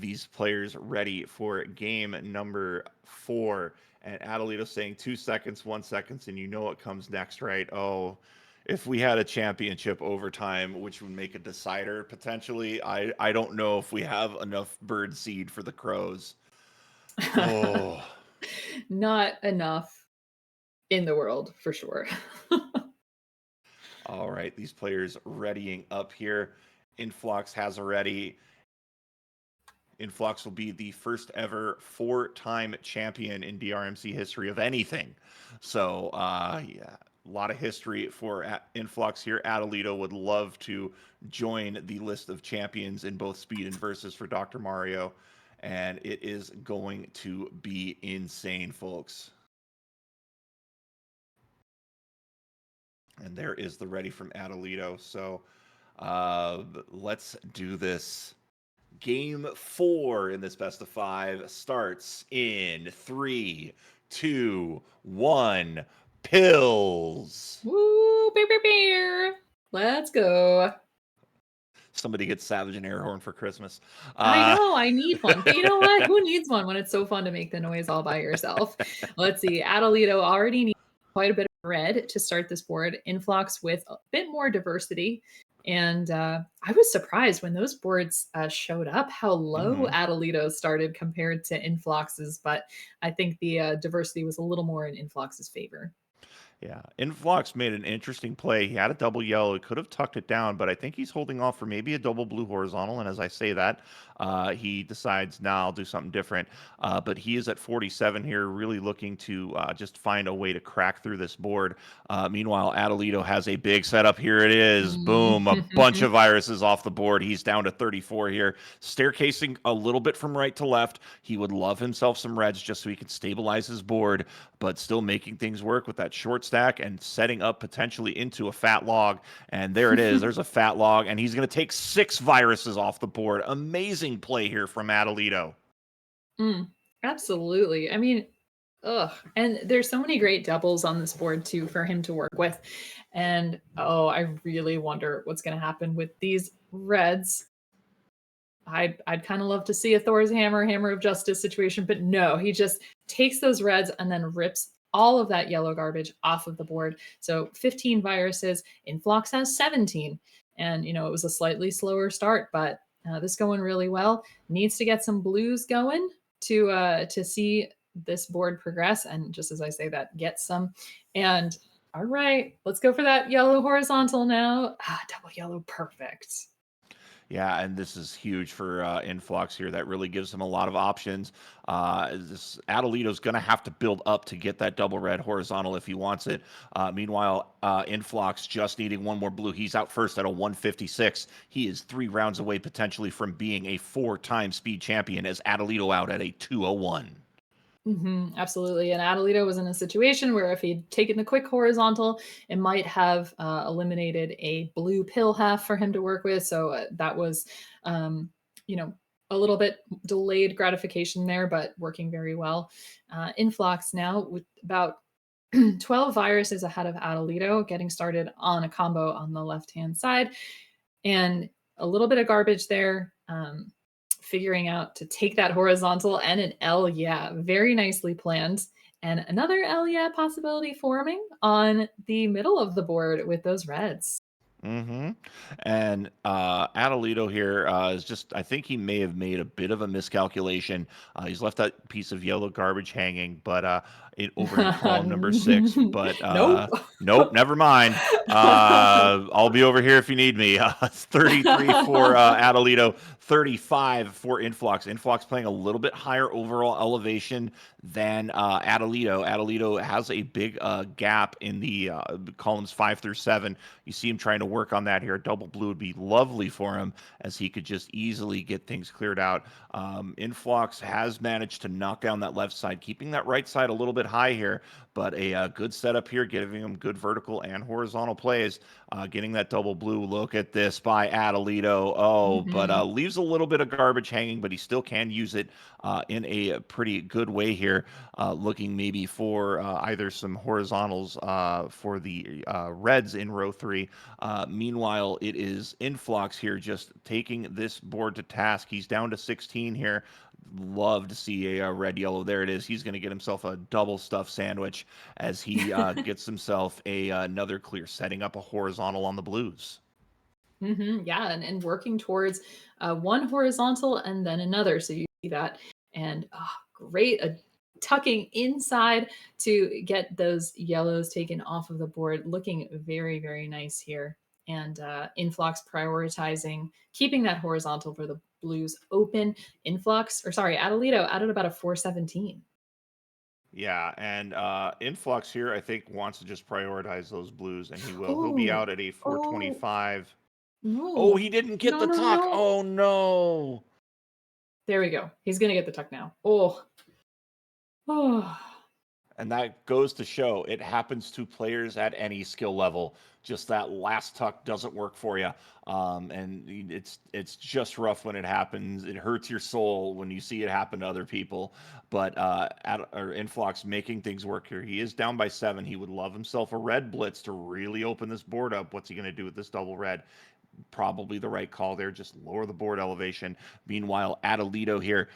A: these players ready for game number 4. And Adelito saying 2 seconds, 1 second, and you know what comes next, right? Oh, if we had a championship overtime, which would make a decider potentially, I don't know if we have enough bird seed for the Crows. Oh.
B: Not enough in the world, for sure.
A: All right, these players readying up here. Influx has a ready. Influx will be the first ever 4-time champion in DrMC history of anything. So, yeah, a lot of history for Influx here. Adelito would love to join the list of champions in both speed and versus for Dr. Mario. And it is going to be insane, folks. And there is the ready from Adelito. So let's do this. Game 4 in this best of 5 starts in 3, 2, 1. Pills.
B: Woo, beer, beer, beer. Let's go.
A: Somebody gets Savage and air horn for Christmas.
B: I know, I need one. But you know what? Who needs one when it's so fun to make the noise all by yourself? Let's see. Adelito already needs quite a bit of red to start this board. Influx with a bit more diversity. And I was surprised when those boards showed up how low Adelito started compared to Influx's, but I think the diversity was a little more in Influx's favor.
A: Yeah, Influx made an interesting play. He had a double yellow. He could have tucked it down, but I think he's holding off for maybe a double blue horizontal. And as I say that, he decides, nah, I'll do something different. But he is at 47 here, really looking to just find a way to crack through this board. Meanwhile, Adelito has a big setup. Here it is. Boom, a bunch of viruses off the board. He's down to 34 here. Staircasing a little bit from right to left. He would love himself some reds just so he could stabilize his board, but still making things work with that short stack and setting up potentially into a fat log. And there it is. There's a fat log, and he's going to take 6 viruses off the board. Amazing play here from Adelito.
B: Mm, absolutely. I mean, ugh. And there's so many great doubles on this board too for him to work with. And oh, I really wonder what's going to happen with these reds. I'd kind of love to see a Thor's hammer, hammer of justice situation, but no, he just takes those reds and then rips all of that yellow garbage off of the board. So 15 viruses. Influx has 17, and it was a slightly slower start, but this going really well. Needs to get some blues going to see this board progress, and just as I say that, get some. And all right, let's go for that yellow horizontal now. Double yellow, perfect.
A: Yeah, and this is huge for Influx here. That really gives him a lot of options. This Adelito's going to have to build up to get that double red horizontal if he wants it. Meanwhile, Influx just needing one more blue. He's out first at a 156. He is 3 rounds away potentially from being a 4-time speed champion as Adelito out at a 201.
B: Absolutely. And Adelito was in a situation where if he'd taken the quick horizontal, it might have eliminated a blue pill half for him to work with. So that was, um, you know, a little bit delayed gratification there, but working very well. Influx now with about 12 viruses ahead of Adelito, getting started on a combo on the left hand side. And a little bit of garbage there. Figuring out to take that horizontal and an L, yeah, very nicely planned. And another L, yeah, possibility forming on the middle of the board with those reds.
A: Mm-hmm. And Adelito here is just, I think he may have made a bit of a miscalculation. He's left that piece of yellow garbage hanging, but over in column number 6. But
B: Nope.
A: nope, never mind. I'll be over here if you need me. 33 for Adelito, 35 for Influx. Influx playing a little bit higher overall elevation than Adelito. Adelito has a big gap in the columns 5 through 7. You see him trying to work on that here. Double blue would be lovely for him as he could just easily get things cleared out. Influx has managed to knock down that left side, keeping that right side a little bit high here, but a good setup here, giving him good vertical and horizontal plays. Getting that double blue. Look at this by Adelito. Oh, but
B: Mhm.
A: leaves a little bit of garbage hanging, but he still can use it in a pretty good way here. Looking maybe for either some horizontals for the reds in row 3. Meanwhile, it is Influx here just taking this board to task. He's down to 16 here. Love to see a red yellow. There it is. He's going to get himself a double stuffed sandwich as he gets himself another clear, setting up a horizontal on the blues.
B: Yeah, and working towards one horizontal and then another. So you see that, and great tucking inside to get those yellows taken off of the board. Looking very, very nice here. And Influx prioritizing keeping that horizontal for the blues open. Influx, or sorry, Adelito added about a 417.
A: Yeah, and Influx here, I think, wants to just prioritize those blues, and he will. He'll be
B: Oh,
A: out at a
B: oh
A: 425. Oh,
B: no,
A: he didn't get
B: no,
A: the
B: no,
A: tuck.
B: no.
A: Oh, no.
B: There we go. He's gonna get the tuck now. Oh, oh.
A: And that goes to show it happens to players at any skill level. Just that last tuck doesn't work for you, and it's just rough when it happens. It hurts your soul when you see it happen to other people. But Influx making things work here. He is down by 7. He would love himself a red blitz to really open this board up. What's he going to do with this double red? Probably the right call there. Just lower the board elevation. Meanwhile, Adelito here,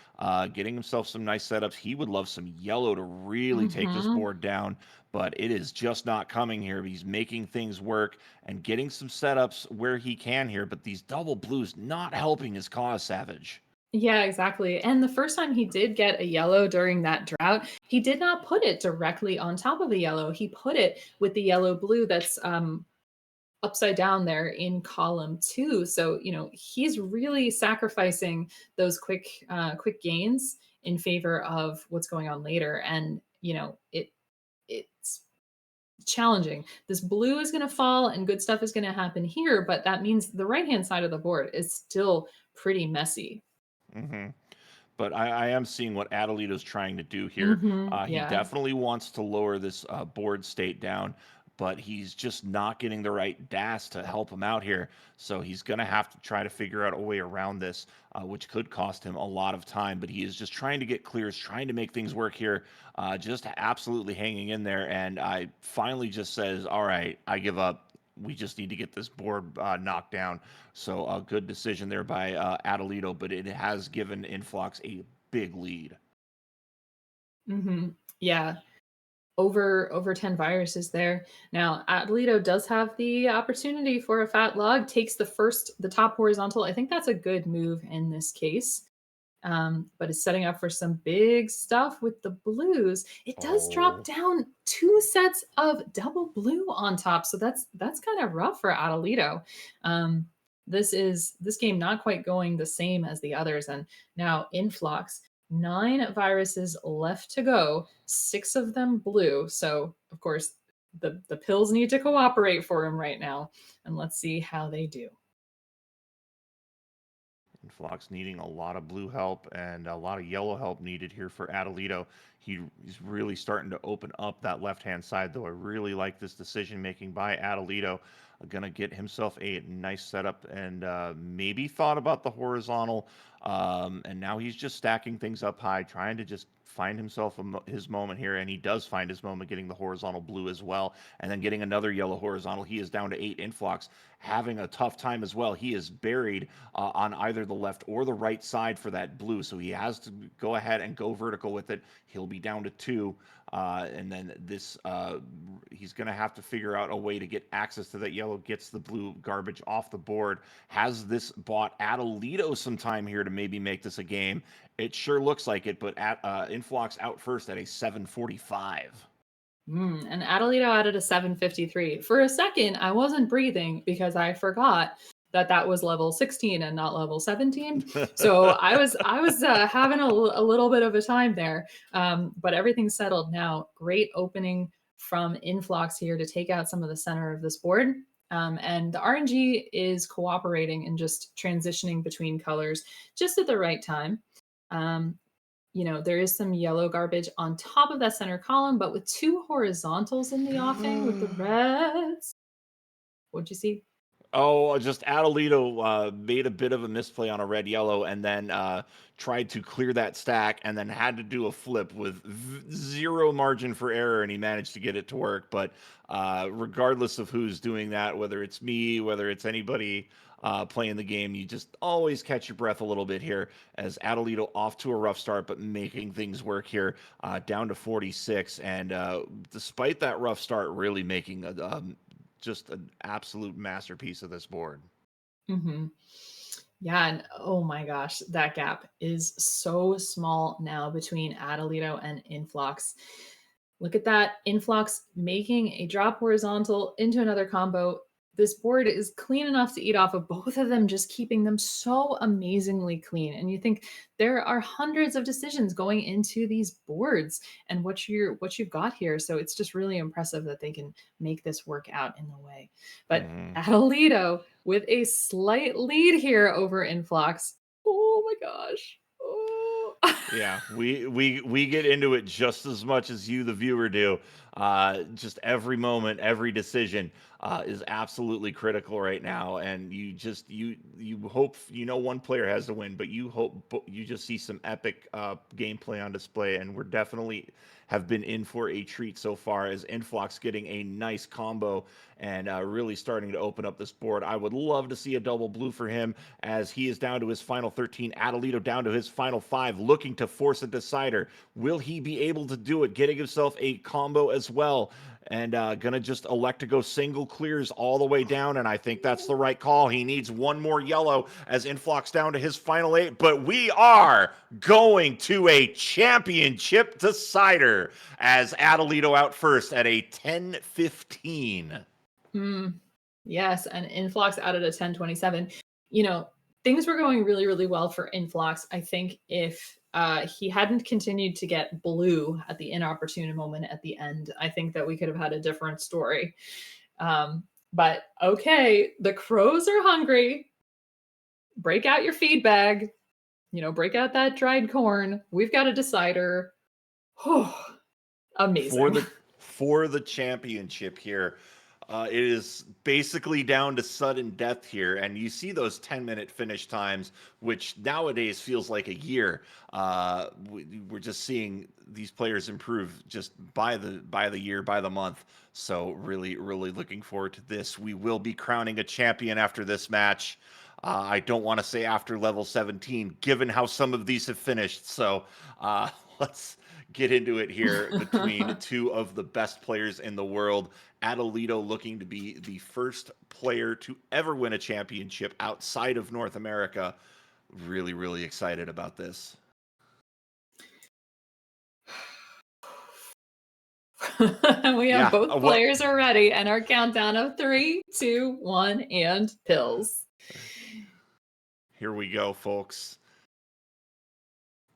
A: getting himself some nice setups. He would love some yellow to really take this
B: Mhm.
A: board down, but it is just not coming here. He's making things work and getting some setups where he can here, but these double blues not helping his cause, Savage.
B: Yeah, exactly. And the first time he did get a yellow during that drought, he did not put it directly on top of a yellow. He put it with the yellow blue that's upside down there in column 2. So, he's really sacrificing those quick gains in favor of what's going on later. And, it's challenging. This blue is going to fall and good stuff is going to happen here, but that means the right-hand side of the board is still pretty messy.
A: Hmm. But I am seeing what Adelito's trying to do here. He
B: Yeah.
A: definitely wants to lower this board state down, but he's just not getting the right DAS to help him out here. So he's going to have to try to figure out a way around this, which could cost him a lot of time. But he is just trying to get clears, trying to make things work here, just absolutely hanging in there. And I finally just says, all right, I give up. We just need to get this board knocked down. So a good decision there by Adelito, but it has given Influx a big lead.
B: Yeah. Over 10 viruses there. Now, Adelito does have the opportunity for a fat log, takes the top horizontal. I think that's a good move in this case. But it's setting up for some big stuff with the blues. It does drop
A: Oh.
B: down 2 sets of double blue on top, so that's kind of rough for Adelito. Um, this game not quite going the same as the others, and now Influx, 9 viruses left to go, 6 of them blue. So of course the pills need to cooperate for him right now, and let's see how they do.
A: Influx needing a lot of blue help and a lot of yellow help needed here for Adelito. He's really starting to open up that left hand side, though. I really like this decision making by Adelito. Going to get himself a nice setup and maybe thought about the horizontal. And now he's just stacking things up high, trying to just find himself his moment here. And he does find his moment getting the horizontal blue as well. And then getting another yellow horizontal. He is down to 8 Influx, having a tough time as well. He is buried on either the left or the right side for that blue. So he has to go ahead and go vertical with it. He'll be down to 2. And then he's going to have to figure out a way to get access to that yellow, gets the blue garbage off the board. Has this bought Adelito some time here to maybe make this a game? It sure looks like it, but Influx out first at a 7:45.
B: And Adelito added a 753. For a second, I wasn't breathing because I forgot that that was level 16 and not level 17. So I was having a little bit of a time there, but everything's settled now. Great opening from Influx here to take out some of the center of this board. And the RNG is cooperating and just transitioning between colors just at the right time. Um, there is some yellow garbage on top of that center column, but with 2 horizontals in the offing with the reds. What'd you see?
A: Oh, just Adelito made a bit of a misplay on a red yellow and then tried to clear that stack and then had to do a flip with zero margin for error and he managed to get it to work. But regardless of who's doing that, whether it's me, whether it's anybody playing the game, you just always catch your breath a little bit here as Adelito off to a rough start, but making things work here down to 46. And despite that rough start, really making just an absolute masterpiece of this board.
B: Mhm. Yeah, and oh my gosh, that gap is so small now between Adelito and Influx. Look at that. Influx making a drop horizontal into another combo. This board is clean enough to eat off of both of them, just keeping them so amazingly clean. And you think there are hundreds of decisions going into these boards and what you've got here. So it's just really impressive that they can make this work out in the way. But
A: Hmm.
B: Adelito with a slight lead here over Influx. Oh my gosh. Oh.
A: Yeah, we get into it just as much as you, the viewer, do. Just every moment, every decision is absolutely critical right now, and you hope one player has to win, but you hope you just see some epic gameplay on display, and we're definitely have been in for a treat so far as Influx getting a nice combo and really starting to open up this board. I would love to see a double blue for him as he is down to his final 13. Adelito down to his final 5, looking to force a decider. Will he be able to do it? Getting himself a combo as well. and gonna just elect to go single clears all the way down, and I think that's the right call. He needs one more yellow as Influx down to his final 8, but we are going to a championship decider as Adelito out first at a 10-15.
B: Yes, and Influx out at a 10-27. You know, things were going really, really well for Influx. I think if he hadn't continued to get blue at the inopportune moment at the end, I think that we could have had a different story. But okay, the crows are hungry. Break out your feed bag. Break out that dried corn. We've got a decider.
A: for
B: Amazing.
A: the for the championship here. It is basically down to sudden death here, and you see those 10-minute finish times, which nowadays feels like a year. We're just seeing these players improve just by the year, by the month. So really, really looking forward to this. We will be crowning a champion after this match. I don't want to say after level 17, given how some of these have finished. So let's get into it here between two of the best players in the world. Adelito looking to be the first player to ever win a championship outside of North America. Really, really excited about this.
B: We have
A: Yeah,
B: both players are ready, and our countdown of 3, 2, 1, and pills.
A: Here we go, folks.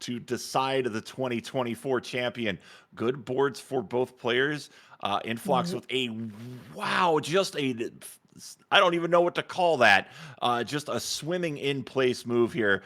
A: To decide the 2024 champion. Good boards for both players. Influx with a I don't even know what to call that. Just a swimming in place move here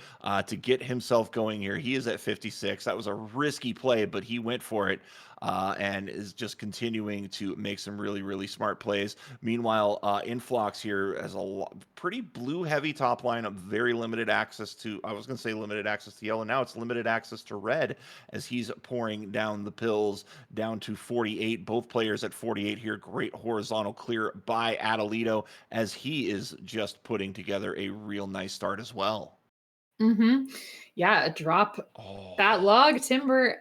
A: to get himself going here. He is at 56. That was a risky play, but he went for it. And is just continuing to make some really, really smart plays. Meanwhile, Influx here has a pretty blue heavy top line, of very limited access to, I was going to say limited access to yellow. Now it's limited access to red as he's pouring down the pills down to 48. Both players at 48 here. Great horizontal clear by Adelito as he is just putting together a real nice start as well.
B: Yeah, a drop
A: Oh.
B: that log timber.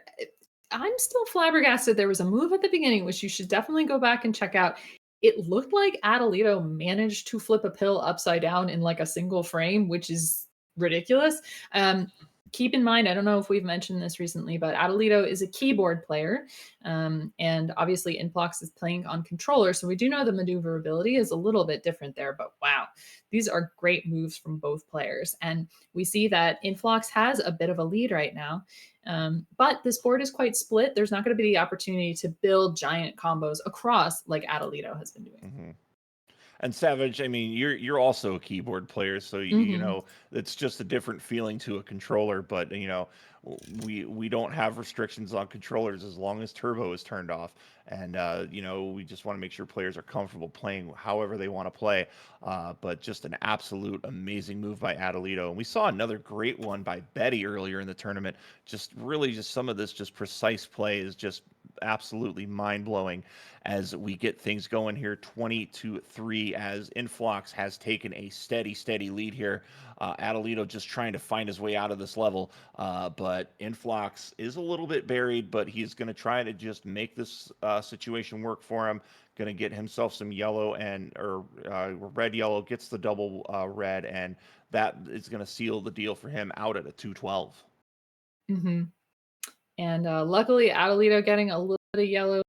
B: I'm still flabbergasted. There was a move at the beginning, which you should definitely go back and check out. It looked like Adelito managed to flip a pill upside down in like a single frame, which is ridiculous. Keep in mind, I don't know if we've mentioned this recently, but Adelito is a keyboard player. And obviously, Influx is playing on controller. So we do know the maneuverability is a little bit different there. But wow, these are great moves from both players. And we see that Influx has a bit of a lead right now. But this board is quite split. There's not going to be the opportunity to build giant combos across like Adelito has been doing.
A: Mm-hmm. And Savage, I mean, you're also a keyboard player, so you
B: Mm-hmm.
A: know it's just a different feeling to a controller. But you know, we don't have restrictions on controllers as long as turbo is turned off, and you know we just want to make sure players are comfortable playing however they want to play. But just an absolute amazing move by Adelito, and we saw another great one by Betty earlier in the tournament. Just really, just some of this just precise play is just absolutely mind blowing as we get things going here 20-3 as Influx has taken a steady lead here. Adelito just trying to find his way out of this level, but Influx is a little bit buried, but he's going to try to just make this situation work for him. Going to get himself some yellow or red yellow, gets the double red, and that is going to seal the deal for him out at a 212.
B: Mm-hmm. And luckily, Adelito getting a little bit of yellow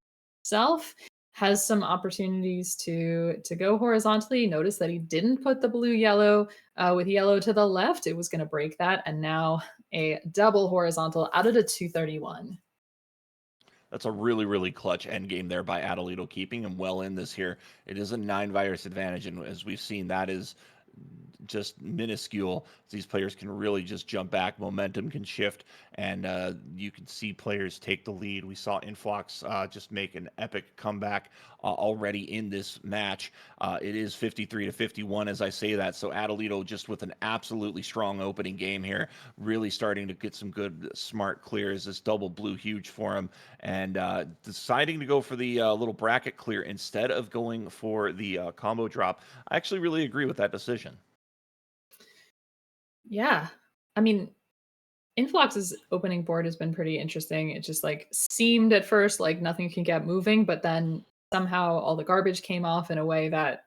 B: himself has some opportunities to go horizontally. Notice that he didn't put the blue yellow with yellow to the left. It was going to break that, and now a double horizontal out of the 231.
A: That's a really, really clutch end game there by Adelito, keeping him well in this here. It is a 9 virus advantage, and as we've seen, that is just minuscule. These players can really just jump back. Momentum can shift, and you can see players take the lead. We saw Influx just make an epic comeback already in this match. It is 53-51 as I say that. So Adelito just with an absolutely strong opening game here, really starting to get some good, smart clears. This double blue huge for him, and deciding to go for the little bracket clear instead of going for the combo drop. I actually really agree with that decision.
B: Yeah. I mean, Influx's opening board has been pretty interesting. It just like seemed at first like nothing can get moving, but then somehow all the garbage came off in a way that,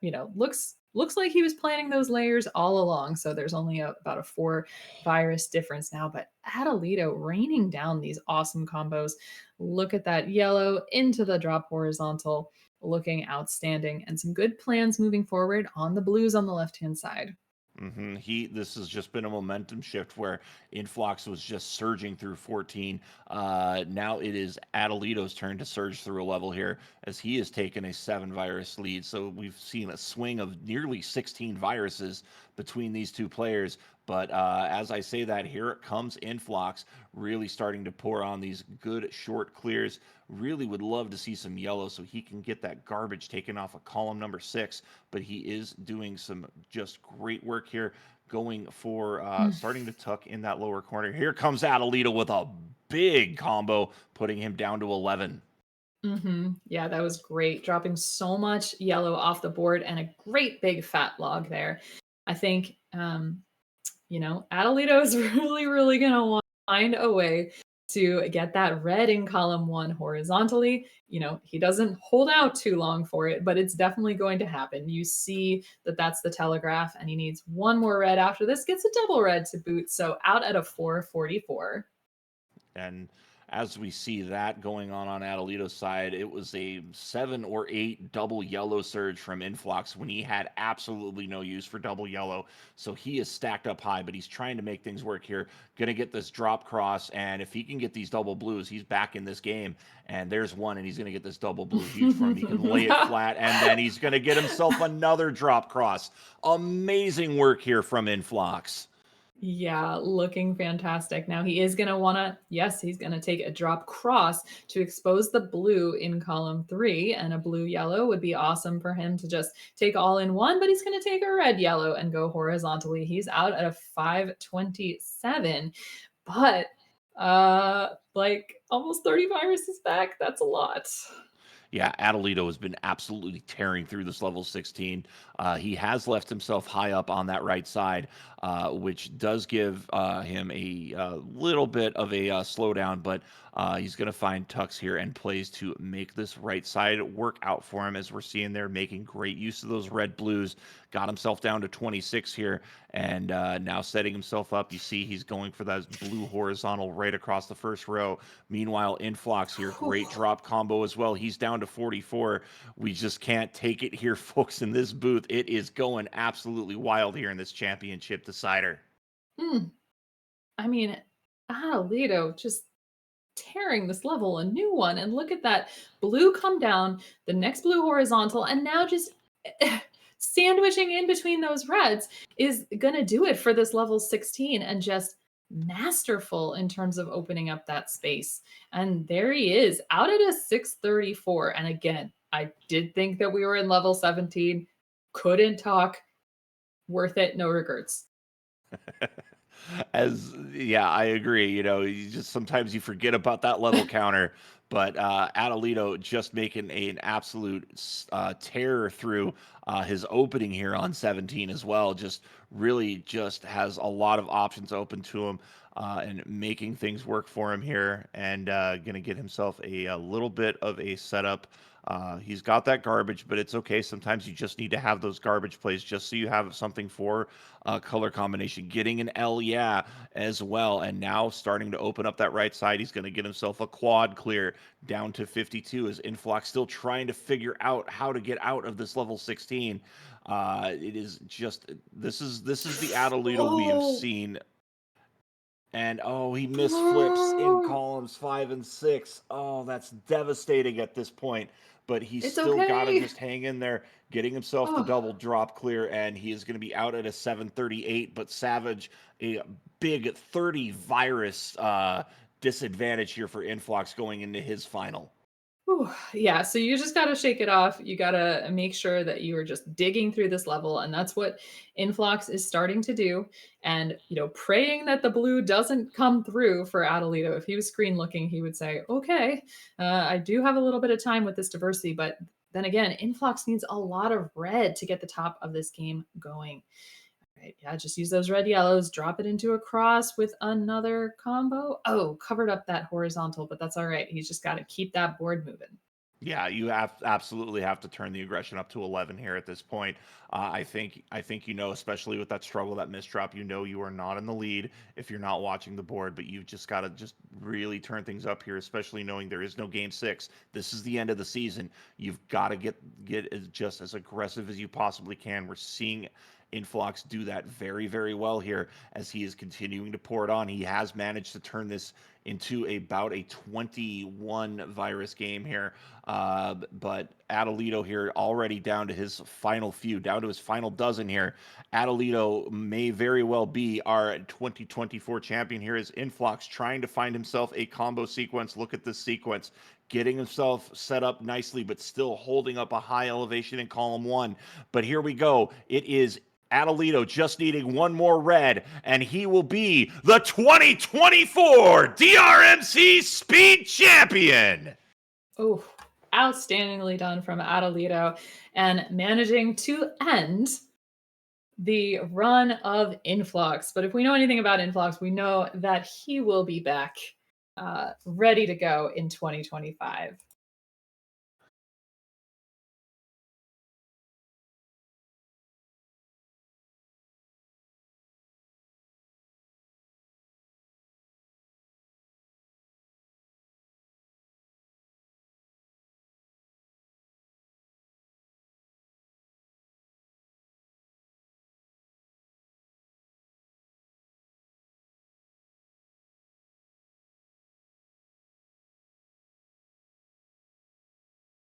B: looks like he was planning those layers all along. So there's only about a 4 virus difference now. But Adelito raining down these awesome combos. Look at that yellow into the drop horizontal, looking outstanding, and some good plans moving forward on the blues on the left hand side.
A: This has just been a momentum shift where Influx was just surging through 14. Now it is Adelito's turn to surge through a level here as he has taken a 7 virus lead. So we've seen a swing of nearly 16 viruses between these two players. But as I say that, here it comes Influx, really starting to pour on these good short clears. Really would love to see some yellow so he can get that garbage taken off of column number 6. But he is doing some just great work here, going for starting to tuck in that lower corner. Here comes Adelito with a big combo, putting him down to 11.
B: Yeah, that was great. Dropping so much yellow off the board and a great big fat log there. I think, Adelito is really, really going to want to find a way to get that red in column 1 horizontally. He doesn't hold out too long for it, but it's definitely going to happen. You see that that's the telegraph, and he needs one more red after this, gets a double red to boot. So out at a 444.
A: And as we see that going on Adelito's side, it was a 7 or 8 double yellow surge from Influx when he had absolutely no use for double yellow. So he is stacked up high, but he's trying to make things work here. Going to get this drop cross, and if he can get these double blues, he's back in this game. And there's one, and he's going to get this double blue huge for him. He can lay it flat, and then he's going to get himself another drop cross. Amazing work here from Influx.
B: Yeah, looking fantastic. Now he is going to want to, yes, he's going to take a drop cross to expose the blue in column 3, and a blue yellow would be awesome for him to just take all in one, but he's going to take a red yellow and go horizontally. He's out at a 527, but like almost 30 viruses back. That's a lot.
A: Yeah, Adelito has been absolutely tearing through this level 16. He has left himself high up on that right side, which does give him a little bit of a slowdown, but he's going to find Tux here and plays to make this right side work out for him, as we're seeing there, making great use of those red blues. Got himself down to 26 here, and now setting himself up. You see he's going for that blue horizontal right across the first row. Meanwhile, Influx here, great drop combo as well. He's down to 44. We just can't take it here, folks, in this booth. It is going absolutely wild here in this championship decider.
B: Mm. I mean, Adelito just tearing this level a new one, and look at that blue come down, the next blue horizontal, and now just sandwiching in between those reds is gonna do it for this level 16, and just masterful in terms of opening up that space. And there he is out at a 634. And again, I did think that we were in level 17. Couldn't talk. Worth it, no regrets.
A: Yeah, I agree. You just sometimes you forget about that level counter, but Adelito just making an absolute terror through his opening here on 17 as well. Just really just has a lot of options open to him, and making things work for him here, and gonna get himself a little bit of a setup. He's got that garbage, but it's okay. Sometimes you just need to have those garbage plays just so you have something for color combination. Getting an L, yeah, as well. And now starting to open up that right side. He's going to get himself a quad clear down to 52 as Influx still trying to figure out how to get out of this level 16. It is just this is the Adelito we have
B: Oh,
A: seen. And oh, he misflips in
B: bro.
A: columns 5 and 6. Oh, that's devastating at this point. But he's
B: It's
A: still got to
B: okay.
A: just hang in there, getting himself the
B: Oh.
A: double drop clear, and he is going to be out at a 738. But Savage, a big 30 virus disadvantage here for Influx going into his final.
B: Whew. Yeah, so you just got to shake it off. You got to make sure that you are just digging through this level. And that's what Influx is starting to do. And, praying that the blue doesn't come through for Adelito. If he was screen looking, he would say, okay, I do have a little bit of time with this diversity. But then again, Influx needs a lot of red to get the top of this game going. Right, yeah, just use those red yellows, drop it into a cross with another combo. Oh, covered up that horizontal, but that's all right. He's just got to keep that board moving.
A: Yeah, you absolutely have to turn the aggression up to 11 here at this point. I think especially with that struggle, that misdrop, you are not in the lead if you're not watching the board, but you've just got to just really turn things up here, especially knowing there is no game six. This is the end of the season. You've got to get just as aggressive as you possibly can. We're seeing Influx do that very, very well here as he is continuing to pour it on. He has managed to turn this into about a 21 virus game here. But Adelito here already down to his final few, down to his final dozen here. Adelito may very well be our 2024 champion here as Influx trying to find himself a combo sequence. Look at this sequence. Getting himself set up nicely, but still holding up a high elevation in column one. But here we go. It is Adelito just needing one more red, and he will be the 2024 DrMC Speed Champion.
B: Oh, outstandingly done from Adelito and managing to end the run of Influx. But if we know anything about Influx, we know that he will be back ready to go in 2025.